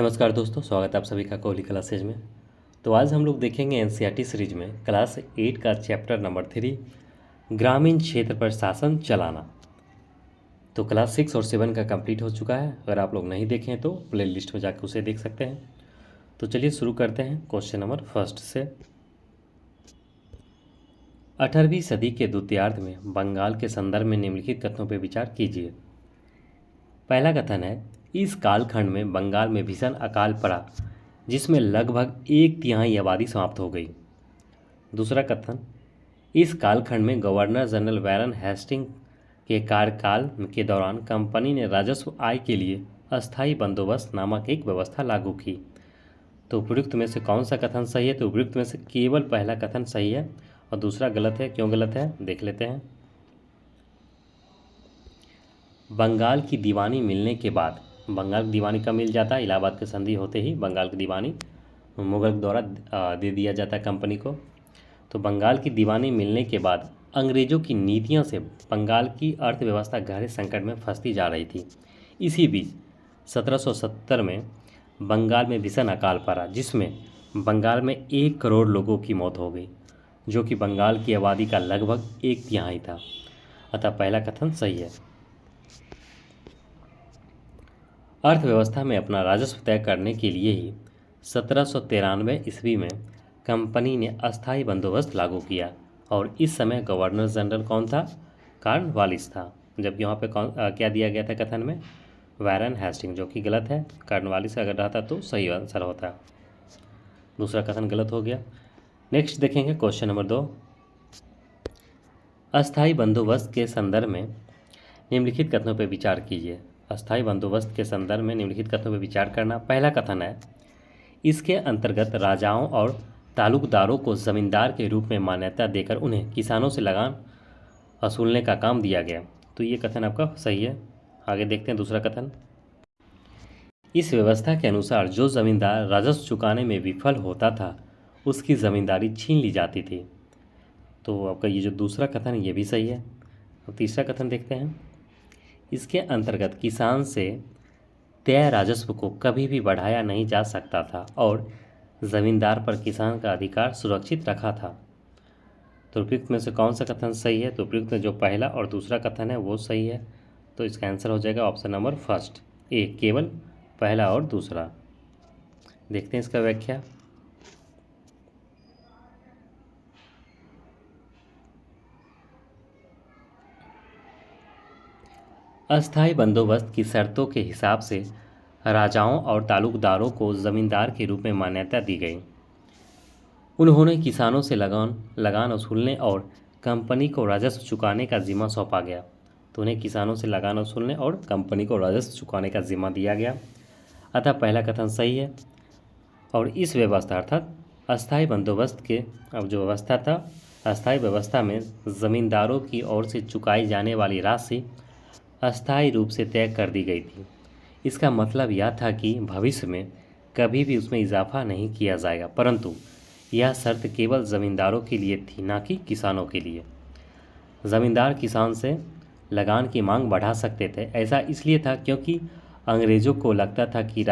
नमस्कार दोस्तों, स्वागत है आप सभी का कोहली क्लासेज में। तो आज हम लोग देखेंगे एनसीईआरटी सीरीज में क्लास 8 का चैप्टर नंबर 3 ग्रामीण क्षेत्र पर शासन चलाना। तो क्लास 6 और 7 का कंप्लीट हो चुका है। अगर आप लोग नहीं देखें तो प्ले लिस्ट में जाकर उसे देख सकते हैं। तो चलिए शुरू करते हैं क्वेश्चन नंबर फर्स्ट से। 18वीं सदी के द्वितीयार्ध में बंगाल के संदर्भ में निम्नलिखित कथनों पर विचार कीजिए। पहला कथन है, इस कालखंड में बंगाल में भीषण अकाल पड़ा जिसमें लगभग 1/3 आबादी समाप्त हो गई। दूसरा कथन, इस कालखंड में गवर्नर जनरल वैरन हेस्टिंग के कार्यकाल के दौरान कंपनी ने राजस्व आय के लिए अस्थायी बंदोबस्त नामक एक व्यवस्था लागू की। तो उपयुक्त में से कौन सा कथन सही है? तो उपयुक्त में से केवल पहला कथन सही है और दूसरा गलत है। क्यों गलत है देख लेते हैं। बंगाल की दीवानी मिलने के बाद, बंगाल की दीवानी कब मिल जाता है? इलाहाबाद की संधि होते ही बंगाल की दीवानी मुगल द्वारा दे दिया जाता है कंपनी को। तो बंगाल की दीवानी मिलने के बाद अंग्रेज़ों की नीतियों से बंगाल की अर्थव्यवस्था गहरे संकट में फंसती जा रही थी। इसी बीच 1770 में बंगाल में भीषण अकाल पड़ा जिसमें बंगाल में 1 करोड़ लोगों की मौत हो गई, जो कि बंगाल की आबादी का लगभग 1/3 था। अतः पहला कथन सही है। अर्थव्यवस्था में अपना राजस्व तय करने के लिए ही 1793 ईस्वी में कंपनी ने अस्थायी बंदोबस्त लागू किया और इस समय गवर्नर जनरल कौन था? कॉर्नवालिस था। जबकि यहाँ पे क्या दिया गया था कथन में? वैरन हेस्टिंग, जो कि गलत है। कॉर्नवालिस अगर रहता तो सही आंसर होता। दूसरा कथन गलत हो गया। नेक्स्ट देखेंगे क्वेश्चन नंबर 2। अस्थायी बंदोबस्त के संदर्भ में निम्नलिखित कथनों पर विचार कीजिए। अस्थायी बंदोबस्त के संदर्भ में निम्नलिखित कथनों पर विचार करना। पहला कथन है, इसके अंतर्गत राजाओं और तालुकदारों को जमींदार के रूप में मान्यता देकर उन्हें किसानों से लगान वसूलने का काम दिया गया। तो ये कथन आपका सही है। आगे देखते हैं दूसरा कथन। इस व्यवस्था के अनुसार जो जमींदार राजस्व चुकाने में विफल होता था उसकी जमींदारी छीन ली जाती थी। तो आपका ये जो दूसरा कथन है ये भी सही है। अब तीसरा कथन देखते हैं। इसके अंतर्गत किसान से तय राजस्व को कभी भी बढ़ाया नहीं जा सकता था और ज़मींदार पर किसान का अधिकार सुरक्षित रखा था। तो उपयुक्त में से कौन सा कथन सही है? तो उपयुक्त में जो पहला और दूसरा कथन है वो सही है। तो इसका आंसर हो जाएगा ऑप्शन नंबर फर्स्ट ए, केवल पहला और दूसरा। देखते हैं इसका व्याख्या। अस्थायी बंदोबस्त की शर्तों के हिसाब से राजाओं और तालुकदारों को ज़मींदार के रूप में मान्यता दी गई। उन्होंने किसानों से लगान वसूलने और कंपनी को राजस्व चुकाने का जिम्मा सौंपा गया। तो उन्हें किसानों से लगान वसूलने और कंपनी को राजस्व चुकाने का जिम्मा दिया गया। अतः पहला कथन सही है। और इस व्यवस्था अर्थात अस्थायी बंदोबस्त के अब जो व्यवस्था था, अस्थायी व्यवस्था में ज़मींदारों की ओर से चुकाई जाने वाली राशि अस्थायी रूप से तय कर दी गई थी। इसका मतलब यह था कि भविष्य में कभी भी उसमें इजाफा नहीं किया जाएगा, परंतु यह शर्त केवल ज़मींदारों के लिए थी, ना कि किसानों के लिए। ज़मींदार किसान से लगान की मांग बढ़ा सकते थे। ऐसा इसलिए था क्योंकि अंग्रेज़ों को लगता था कि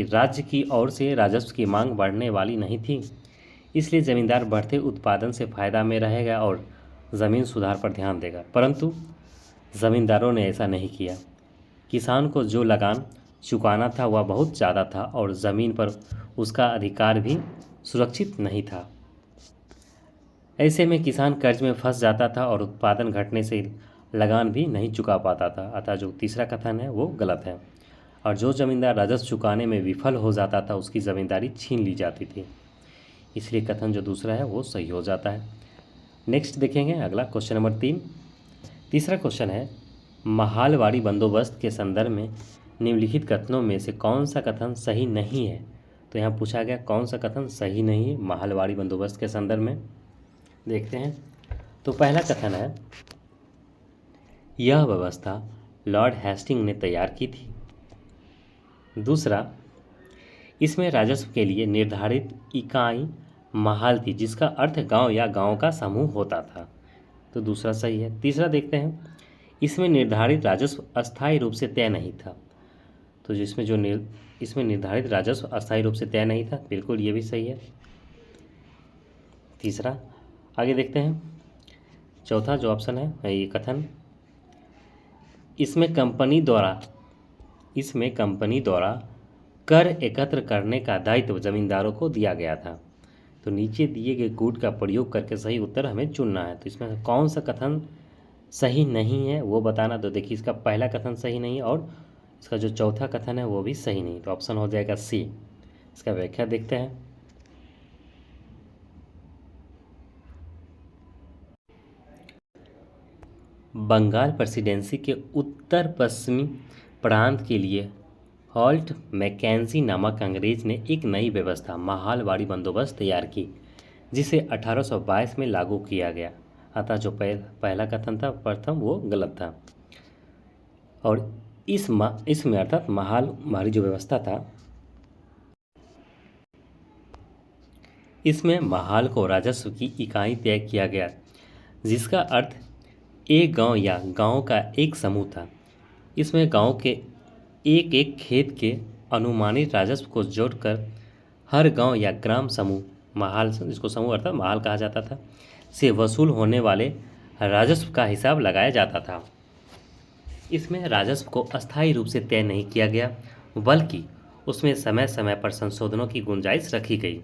राज्य की ओर से राजस्व की मांग बढ़ने वाली नहीं थी, इसलिए ज़मींदार बढ़ते उत्पादन से फ़ायदा में रहेगा और ज़मीन सुधार पर ध्यान देगा। परंतु ज़मींदारों ने ऐसा नहीं किया। किसान को जो लगान चुकाना था वह बहुत ज़्यादा था और ज़मीन पर उसका अधिकार भी सुरक्षित नहीं था। ऐसे में किसान कर्ज में फंस जाता था और उत्पादन घटने से लगान भी नहीं चुका पाता था। अतः जो तीसरा कथन है वो गलत है। और जो ज़मींदार राजस्व चुकाने में विफल हो जाता था उसकी ज़मींदारी छीन ली जाती थी। इसलिए कथन जो दूसरा है वो सही हो जाता है। नेक्स्ट देखेंगे अगला क्वेश्चन नंबर 3। तीसरा क्वेश्चन है, महालवाड़ी बंदोबस्त के संदर्भ में निम्नलिखित कथनों में से कौन सा कथन सही नहीं है? तो यहाँ पूछा गया कौन सा कथन सही नहीं है महालवाड़ी बंदोबस्त के संदर्भ में। देखते हैं। तो पहला कथन है, यह व्यवस्था लॉर्ड हेस्टिंग ने तैयार की थी। दूसरा, इसमें राजस्व के लिए निर्धारित इकाई महाल थी जिसका अर्थ गांव या गांव का समूह होता था। तो दूसरा सही है। तीसरा देखते हैं, इसमें निर्धारित राजस्व अस्थायी रूप से तय नहीं था। तो जिसमें जो इसमें निर्धारित राजस्व अस्थायी रूप से तय नहीं था, बिल्कुल ये भी सही है। तीसरा, आगे देखते हैं। चौथा जो ऑप्शन है ये कथन, इसमें कंपनी द्वारा कर एकत्र करने का दायित्व जमींदारों को दिया गया था। तो नीचे दिए गए कूट का प्रयोग करके सही उत्तर हमें चुनना है। तो इसमें से कौन सा कथन सही नहीं है वो बताना। तो देखिए, इसका पहला कथन सही नहीं है और इसका जो चौथा कथन है वो भी सही नहीं। तो ऑप्शन हो जाएगा सी। इसका व्याख्या देखते हैं। बंगाल प्रेसिडेंसी के उत्तर पश्चिमी प्रांत के लिए हॉल्ट मैकेंजी नामक अंग्रेज ने एक नई व्यवस्था महालवाड़ी बंदोबस्त तैयार की, जिसे 1822 में लागू किया गया। अतः जो पहला कथन था प्रथम वो गलत था। और इसमें अर्थात महालवाड़ी जो व्यवस्था था, इसमें महाल को राजस्व की इकाई तय किया गया, जिसका अर्थ एक गांव या गांव का एक समूह था। इसमें गांव के एक एक खेत के अनुमानित राजस्व को जोड़कर हर गांव या ग्राम समूह, महाल जिसको समूह अर्थात महाल कहा जाता था, से वसूल होने वाले राजस्व का हिसाब लगाया जाता था। इसमें राजस्व को अस्थायी रूप से तय नहीं किया गया, बल्कि उसमें समय समय पर संशोधनों की गुंजाइश रखी गई।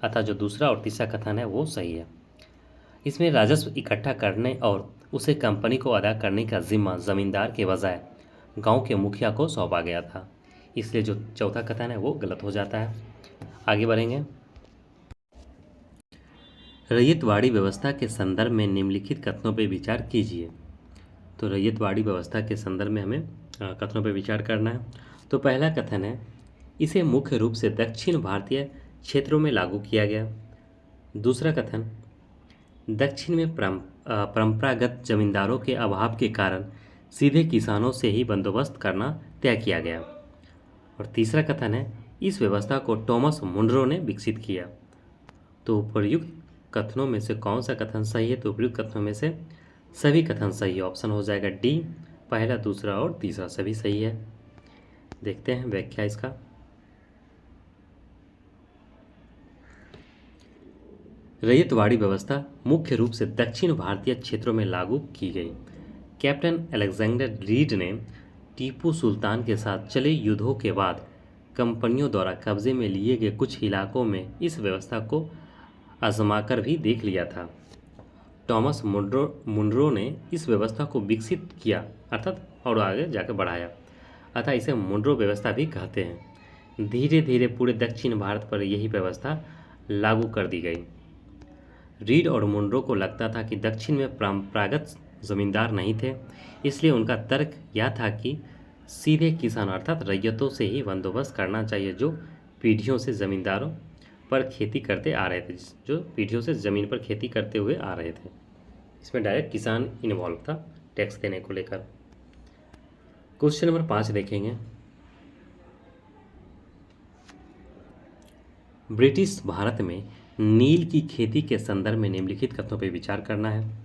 अतः जो दूसरा और तीसरा कथन है वो सही है। इसमें राजस्व इकट्ठा करने और उसे कंपनी को अदा करने का जिम्मा जमींदार के बजाय गांव के मुखिया को सौंपा गया था। इसलिए जो चौथा कथन है वो गलत हो जाता है। आगे बढ़ेंगे। रैयतवाड़ी व्यवस्था के संदर्भ में निम्नलिखित कथनों पर विचार कीजिए। तो रैयतवाड़ी व्यवस्था के संदर्भ में हमें कथनों पर विचार करना है। तो पहला कथन है, इसे मुख्य रूप से दक्षिण भारतीय क्षेत्रों में लागू किया गया। दूसरा कथन, दक्षिण में परंपरागत जमींदारों के अभाव के कारण सीधे किसानों से ही बंदोबस्त करना तय किया गया। और तीसरा कथन है, इस व्यवस्था को टॉमस मुनरो ने विकसित किया। तो उपयुक्त कथनों में से कौन सा कथन सही है? तो उपयुक्त कथनों में से सभी कथन सही है। ऑप्शन हो जाएगा डी, पहला, दूसरा और तीसरा सभी सही है। देखते हैं व्याख्या इसका। रैयतवाड़ी व्यवस्था मुख्य रूप से दक्षिण भारतीय क्षेत्रों में लागू की गई। कैप्टन अलेक्जेंडर रीड ने टीपू सुल्तान के साथ चले युद्धों के बाद कंपनियों द्वारा कब्जे में लिए गए कुछ इलाकों में इस व्यवस्था को आजमाकर भी देख लिया था। टॉमस मुनरो ने इस व्यवस्था को विकसित किया अर्थात और आगे जाकर बढ़ाया, अतः इसे मुनरो व्यवस्था भी कहते हैं। धीरे धीरे पूरे दक्षिण भारत पर यही व्यवस्था लागू कर दी गई। रीड और मुनरो को लगता था कि दक्षिण में परंपरागत जमींदार नहीं थे, इसलिए उनका तर्क यह था कि सीधे किसान अर्थात रैयतों से ही बंदोबस्त करना चाहिए, जो पीढ़ियों से ज़मींदारों पर खेती करते आ रहे थे, जो पीढ़ियों से ज़मीन पर खेती करते हुए आ रहे थे। इसमें डायरेक्ट किसान इन्वॉल्व था टैक्स देने को लेकर। क्वेश्चन नंबर 5 देखेंगे। ब्रिटिश भारत में नील की खेती के संदर्भ में निम्नलिखित कथनों पर विचार करना है।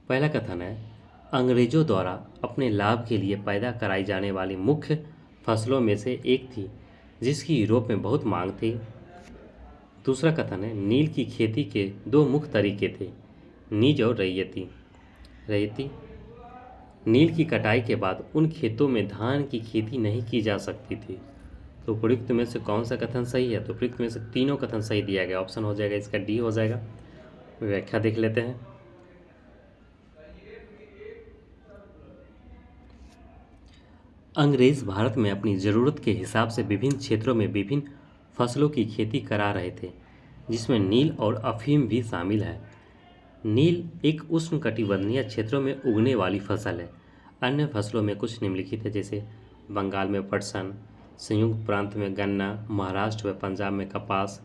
पहला कथन है, अंग्रेजों द्वारा अपने लाभ के लिए पैदा कराई जाने वाली मुख्य फसलों में से एक थी, जिसकी यूरोप में बहुत मांग थी। दूसरा कथन है, नील की खेती के दो मुख्य तरीके थे, निज और रैयती। नील की कटाई के बाद उन खेतों में धान की खेती नहीं की जा सकती थी। तो उपयुक्त में से कौन सा कथन सही है? तो उपयुक्त में से तीनों कथन सही दिया गया। ऑप्शन हो जाएगा इसका डी हो जाएगा। व्याख्या देख लेते हैं। अंग्रेज भारत में अपनी ज़रूरत के हिसाब से विभिन्न क्षेत्रों में विभिन्न फसलों की खेती करा रहे थे, जिसमें नील और अफीम भी शामिल है। नील एक उष्णकटिबंधीय क्षेत्रों में उगने वाली फसल है। अन्य फसलों में कुछ निम्नलिखित है, जैसे बंगाल में पटसन, संयुक्त प्रांत में गन्ना, महाराष्ट्र व पंजाब में कपास,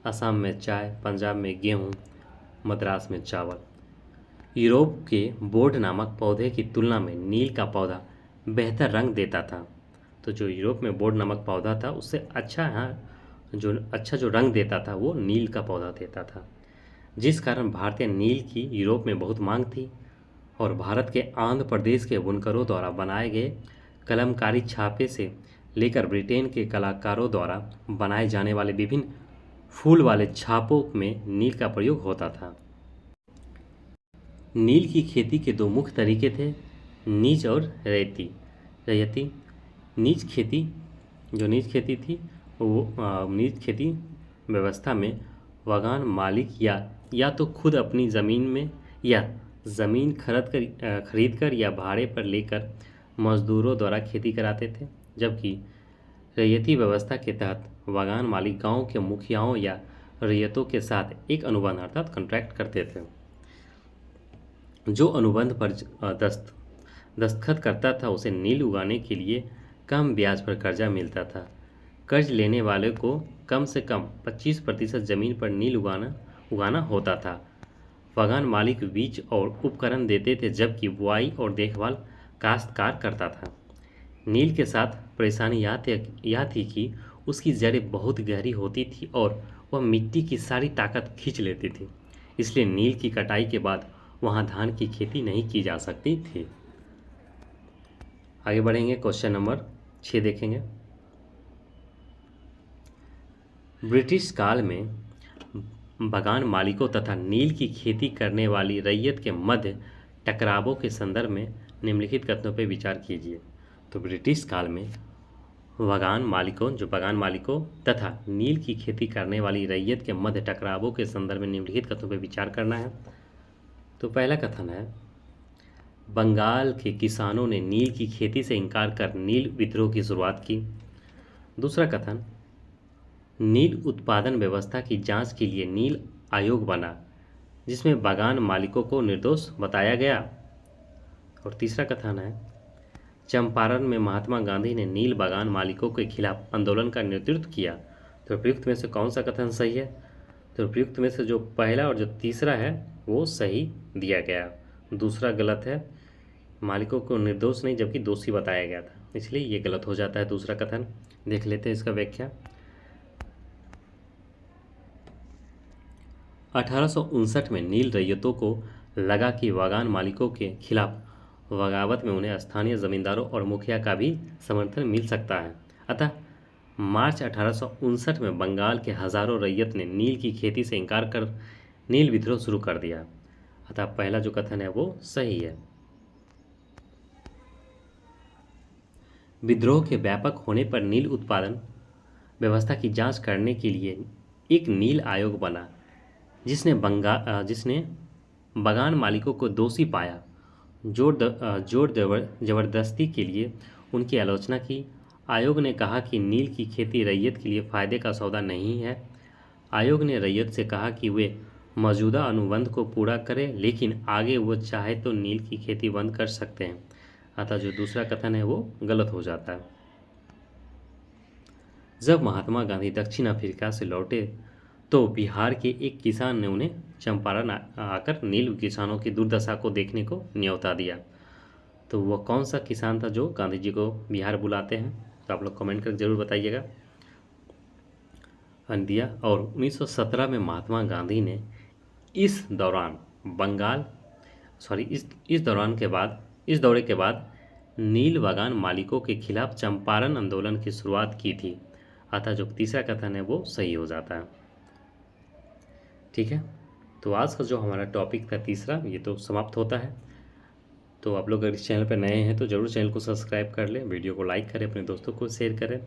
असम में चाय, पंजाब में गेहूँ, मद्रास में चावल। यूरोप के बोर्ड नामक पौधे की तुलना में नील का पौधा बेहतर रंग देता था। तो जो यूरोप में बोर्ड नामक पौधा था उससे अच्छा जो रंग देता था वो नील का पौधा देता था, जिस कारण भारतीय नील की यूरोप में बहुत मांग थी। और भारत के आंध्र प्रदेश के बुनकरों द्वारा बनाए गए कलमकारी छापे से लेकर ब्रिटेन के कलाकारों द्वारा बनाए जाने वाले विभिन्न फूल वाले छापों में नील का प्रयोग होता था। नील की खेती के दो मुख्य तरीके थे, नीज और रैयती। नीज खेती जो नीज खेती थी वो नीज खेती व्यवस्था में बागान मालिक या तो खुद अपनी ज़मीन में या ज़मीन खरीद कर या भाड़े पर लेकर मजदूरों द्वारा खेती कराते थे, जबकि रैयती व्यवस्था के तहत बागान मालिक गांव के मुखियाओं या रैयतों के साथ एक अनुबंध अर्थात कॉन्ट्रैक्ट करते थे। जो अनुबंध पर दस्तखत करता था उसे नील उगाने के लिए कम ब्याज पर कर्जा मिलता था। कर्ज लेने वाले को कम से कम 25% ज़मीन पर नील उगाना होता था। बागान मालिक बीज और उपकरण देते थे, जबकि बुआई और देखभाल काश्तकार करता था। नील के साथ परेशानी यह थी कि उसकी जड़ें बहुत गहरी होती थी और वह मिट्टी की सारी ताकत खींच लेती थी, इसलिए नील की कटाई के बाद वहाँ धान की खेती नहीं की जा सकती थी। आगे बढ़ेंगे, क्वेश्चन नंबर 6 देखेंगे। ब्रिटिश काल में बागान मालिकों तथा नील की खेती करने वाली रैयत के मध्य टकरावों के संदर्भ में निम्नलिखित कथनों पर विचार कीजिए। तो ब्रिटिश काल में बागान मालिकों तथा नील की खेती करने वाली रैयत के मध्य टकरावों के संदर्भ में निम्नलिखित कथनों पर विचार करना है। तो पहला कथन है, बंगाल के किसानों ने नील की खेती से इनकार कर नील विद्रोह की शुरुआत की। दूसरा कथन, नील उत्पादन व्यवस्था की जांच के लिए नील आयोग बना, जिसमें बागान मालिकों को निर्दोष बताया गया। और तीसरा कथन है, चंपारण में महात्मा गांधी ने नील बागान मालिकों के खिलाफ आंदोलन का नेतृत्व किया। तो प्रयुक्त में से कौन सा कथन सही है? तो प्रयुक्त में से जो पहला और जो तीसरा है वो सही दिया गया, दूसरा गलत है। मालिकों को निर्दोष नहीं जबकि दोषी बताया गया था, इसलिए ये गलत हो जाता है दूसरा कथन। देख लेते हैं इसका व्याख्या। 1859 में नील रैयतों को लगा कि बागान मालिकों के खिलाफ बगावत में उन्हें स्थानीय जमींदारों और मुखिया का भी समर्थन मिल सकता है। अतः मार्च 1859 में बंगाल के हजारों रैयत ने नील की खेती से इनकार कर नील विद्रोह शुरू कर दिया। अतः पहला जो कथन है वो सही है। विद्रोह के व्यापक होने पर नील उत्पादन व्यवस्था की जांच करने के लिए एक नील आयोग बना, जिसने बागान मालिकों को दोषी पाया, जोर जबरदस्ती के लिए उनकी आलोचना की। आयोग ने कहा कि नील की खेती रैयत के लिए फ़ायदे का सौदा नहीं है। आयोग ने रैयत से कहा कि वे मौजूदा अनुबंध को पूरा करें, लेकिन आगे वो चाहे तो नील की खेती बंद कर सकते हैं। अतः जो दूसरा कथन है वो गलत हो जाता है। जब महात्मा गांधी दक्षिण अफ्रीका से लौटे तो बिहार के एक किसान ने उन्हें चंपारण आकर नील किसानों की दुर्दशा को देखने को न्योता दिया। तो वह कौन सा किसान था जो गांधी जी को बिहार बुलाते हैं? तो आप लोग कमेंट कर जरूर बताइएगा। दिया। और 1917 में महात्मा गांधी ने इस दौरे के बाद नील बागान मालिकों के खिलाफ चंपारण आंदोलन की शुरुआत की थी। अतः जो तीसरा कथन है वो सही हो जाता है। ठीक है, तो आज का जो हमारा टॉपिक था तीसरा, ये तो समाप्त होता है। तो आप लोग अगर इस चैनल पर नए हैं तो ज़रूर चैनल को सब्सक्राइब कर लें, वीडियो को लाइक करें, अपने दोस्तों को शेयर करें।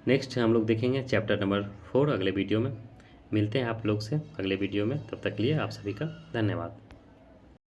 नेक्स्ट हम लोग देखेंगे चैप्टर नंबर 4 अगले वीडियो में। मिलते हैं आप लोग से अगले वीडियो में, तब तक के लिए आप सभी का धन्यवाद।